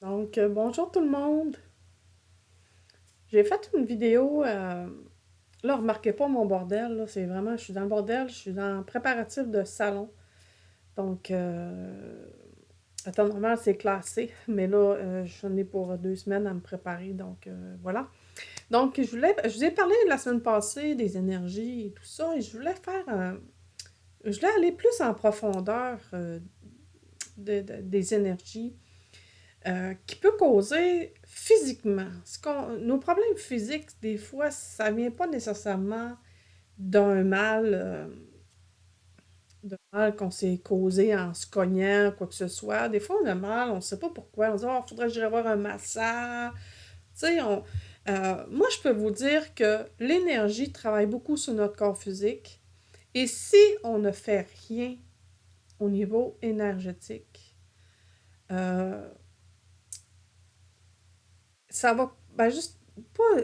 Bonjour tout le monde. J'ai fait une vidéo, là, remarquez pas mon bordel, là, c'est vraiment, je suis dans le bordel, je suis dans le préparatif de salon. Donc, à temps normal, c'est classé, mais là, j'en ai pour 2 semaines à me préparer, donc voilà. Donc, je vous ai parlé la semaine passée des énergies et tout ça, et je voulais aller plus en profondeur des énergies. Qui peut causer physiquement. Nos problèmes physiques, des fois, ça vient pas nécessairement d'un mal, qu'on s'est causé en se cognant, quoi que ce soit. Des fois, on a mal, on ne sait pas pourquoi. On se dit, oh, faudrait que j'aille voir un massage. Tu sais, moi, je peux vous dire que l'énergie travaille beaucoup sur notre corps physique. Et si on ne fait rien au niveau énergétique, euh, ça va, ben juste, pas,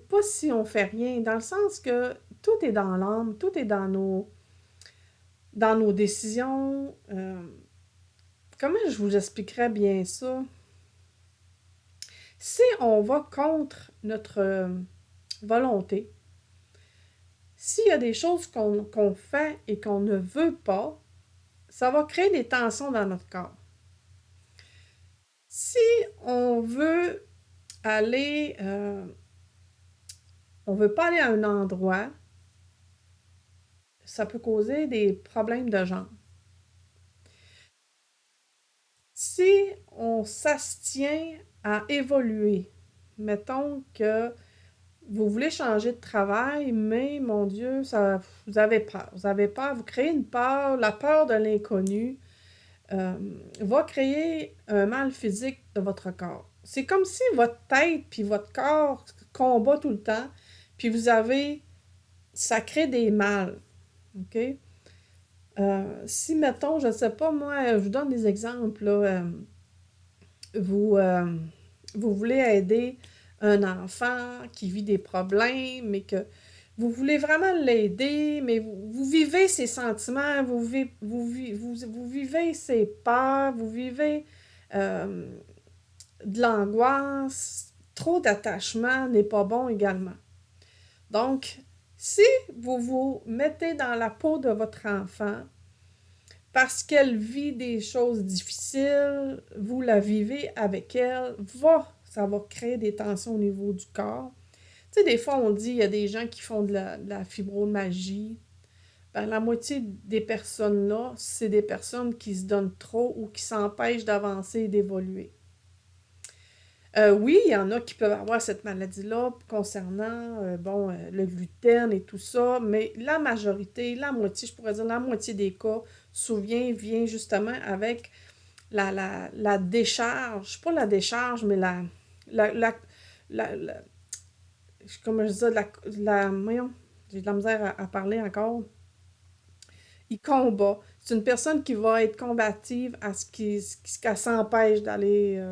pas si on fait rien, dans le sens que tout est dans l'âme, tout est dans nos décisions. Comment je vous expliquerais bien ça? Si on va contre notre volonté, s'il y a des choses qu'on fait et qu'on ne veut pas, ça va créer des tensions dans notre corps. Si on veut aller, on veut pas aller à un endroit, ça peut causer des problèmes de jambes. Si on s'astient à évoluer, mettons que vous voulez changer de travail, mais mon Dieu, vous avez peur. Vous avez peur, vous créez une peur, la peur de l'inconnu euh, va créer un mal physique de votre corps. C'est comme si votre tête puis votre corps combat tout le temps, puis ça crée des mal. OK? Si, mettons, je ne sais pas, moi, je vous donne des exemples, là, vous, vous voulez aider un enfant qui vit des problèmes, mais que vous voulez vraiment l'aider, mais vous vivez ses sentiments, vous vivez ses peurs, vous vivez euh, de l'angoisse, trop d'attachement n'est pas bon également. Donc, si vous vous mettez dans la peau de votre enfant, parce qu'elle vit des choses difficiles, vous la vivez avec elle, ça va créer des tensions au niveau du corps. Tu sais, des fois, on dit, il y a des gens qui font de la fibromagie. Ben, la moitié des personnes-là, c'est des personnes qui se donnent trop ou qui s'empêchent d'avancer et d'évoluer. Oui, il y en a qui peuvent avoir cette maladie-là concernant le gluten et tout ça, mais la majorité, la moitié, je pourrais dire la moitié des cas, vient justement avec la décharge, pas la décharge, mais la, la, la comme je disais, voyons, j'ai de la misère à parler encore. Il combat. C'est une personne qui va être combative à qu'elle s'empêche d'aller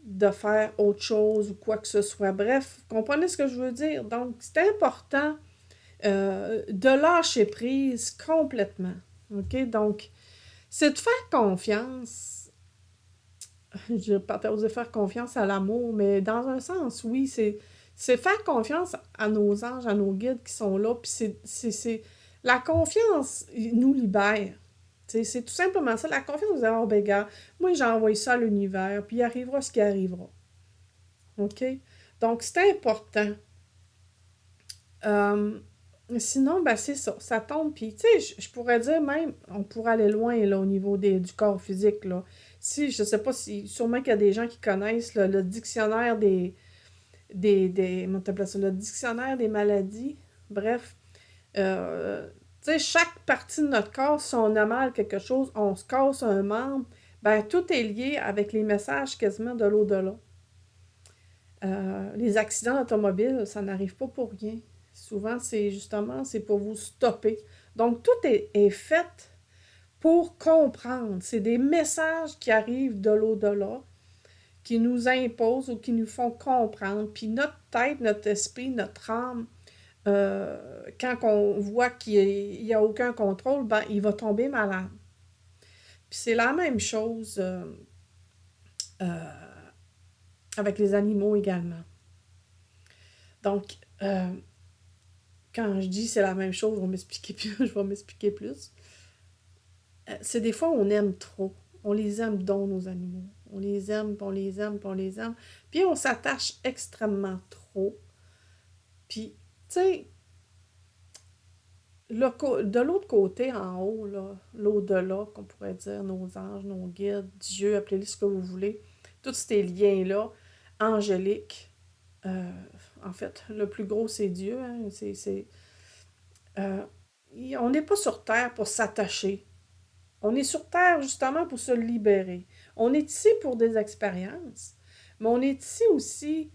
de faire autre chose ou quoi que ce soit. Bref, vous comprenez ce que je veux dire? Donc, c'est important de lâcher prise complètement. OK? Donc, c'est de faire confiance. Je vais pas oser faire confiance à l'amour, mais dans un sens, oui, c'est faire confiance à nos anges, à nos guides qui sont là. Puis la confiance nous libère. C'est tout simplement ça. La confiance, vous avez, oh, ben, gars, moi, j'ai envoyé ça à l'univers, puis il arrivera ce qui arrivera. OK? Donc, c'est important. Euh, Sinon, ben, c'est ça. Ça tombe. Puis, tu sais, je pourrais dire même, on pourrait aller loin là, au niveau du corps physique. Là. Si, je sais pas si, sûrement qu'il y a des gens qui connaissent là, le dictionnaire comment t'appelles ça, le dictionnaire des maladies. Bref, tu sais, chaque partie de notre corps, si on a mal quelque chose, on se casse un membre, ben, tout est lié avec les messages quasiment de l'au-delà. Les accidents automobiles, ça n'arrive pas pour rien. Souvent, c'est pour vous stopper. Donc, tout est fait pour comprendre. C'est des messages qui arrivent de l'au-delà, qui nous imposent ou qui nous font comprendre. Puis notre tête, notre esprit, notre âme, quand on voit qu'il n'y a aucun contrôle, il va tomber malade. Puis c'est la même chose euh, avec les animaux également. Donc, quand je dis c'est la même chose, je vais m'expliquer plus. Je vais m'expliquer plus. C'est des fois on aime trop. On les aime donc, nos animaux. On les aime, puis on les aime, puis on les aime. Puis on s'attache extrêmement trop. Puis, tu sais, de l'autre côté, en haut, là, l'au-delà, qu'on pourrait dire, nos anges, nos guides, Dieu, appelez-les ce que vous voulez, tous ces liens-là, angéliques, euh, en fait, le plus gros, c'est Dieu. Hein, euh, on n'est pas sur Terre pour s'attacher. On est sur Terre justement pour se libérer. On est ici pour des expériences, mais on est ici aussi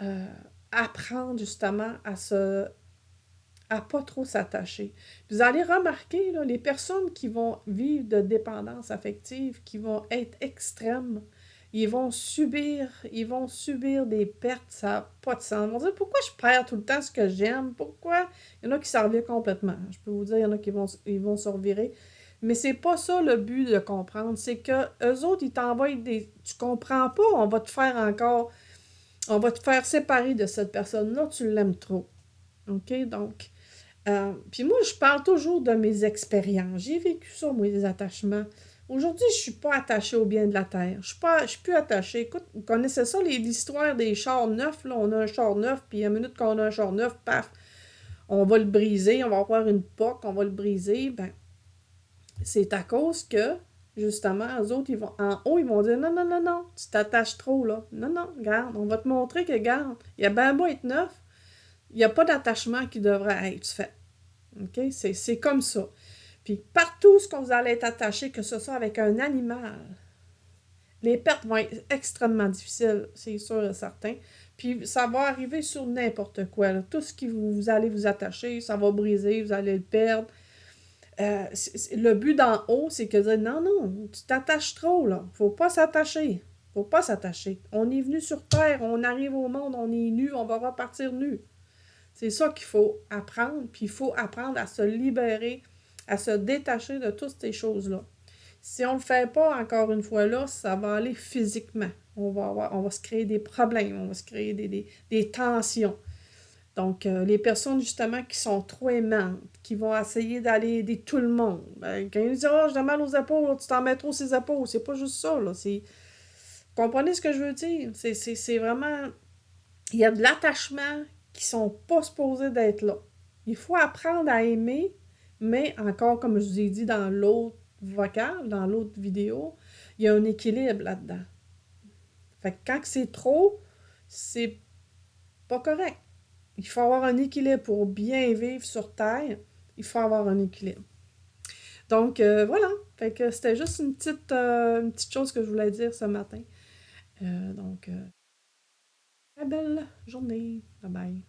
euh, apprendre justement à pas trop s'attacher. Vous allez remarquer, là, les personnes qui vont vivre de dépendance affective, qui vont être extrêmes, ils vont subir des pertes, ça n'a pas de sens. Ils vont dire, pourquoi je perds tout le temps ce que j'aime? Pourquoi? Il y en a qui s'en revirent complètement. Je peux vous dire, il y en a qui ils vont se revirer. Mais c'est pas ça le but de comprendre. C'est que eux autres, ils t'envoient des. Tu comprends pas, on va te faire encore. On va te faire séparer de cette personne-là, tu l'aimes trop. OK? Donc, puis moi, je parle toujours de mes expériences. J'ai vécu ça, moi, les attachements. Aujourd'hui, je suis pas attachée au bien de la terre. Je suis plus attachée. Écoute, vous connaissez ça, l'histoire des chars neufs, là. On a un char neuf, puis à une minute qu'on a un char neuf, paf, on va le briser, on va avoir une poque, on va le briser. Ben, c'est à cause que, justement, eux autres, ils vont, en haut, ils vont dire, non, non, non, non, tu t'attaches trop, là. Non, non, regarde, on va te montrer que, regarde, il y a bien beau être neuf, il n'y a pas d'attachement qui devrait être fait. OK? C'est comme ça. Puis partout ce qu'on vous allez être attaché, que ce soit avec un animal, les pertes vont être extrêmement difficiles, c'est sûr et certain. Puis ça va arriver sur n'importe quoi. Là. Tout ce qui vous allez vous attacher, ça va briser, vous allez le perdre. Le but d'en haut, c'est que dire non, non, tu t'attaches trop, là. Faut pas s'attacher. Faut pas s'attacher. On est venu sur Terre, on arrive au monde, on est nu, on va repartir nu. C'est ça qu'il faut apprendre, puis il faut apprendre à se libérer, à se détacher de toutes ces choses-là. Si on ne le fait pas, encore une fois là, ça va aller physiquement. On va se créer des problèmes, on va se créer des tensions. Donc, les personnes, justement, qui sont trop aimantes, qui vont essayer d'aller aider tout le monde, ben, quand ils disent « Oh, j'ai mal aux épaules, tu t'en mets trop ses épaules », c'est pas juste ça, là. Comprenez ce que je veux dire? C'est vraiment... Il y a de l'attachement qui sont pas supposés d'être là. Il faut apprendre à aimer, mais encore, comme je vous ai dit dans l'autre vocal, dans l'autre vidéo, il y a un équilibre là-dedans. Fait que quand c'est trop, c'est pas correct. Il faut avoir un équilibre pour bien vivre sur Terre. Il faut avoir un équilibre. Donc, voilà. Fait que c'était juste une petite chose que je voulais dire ce matin. Donc, très belle journée. Bye bye.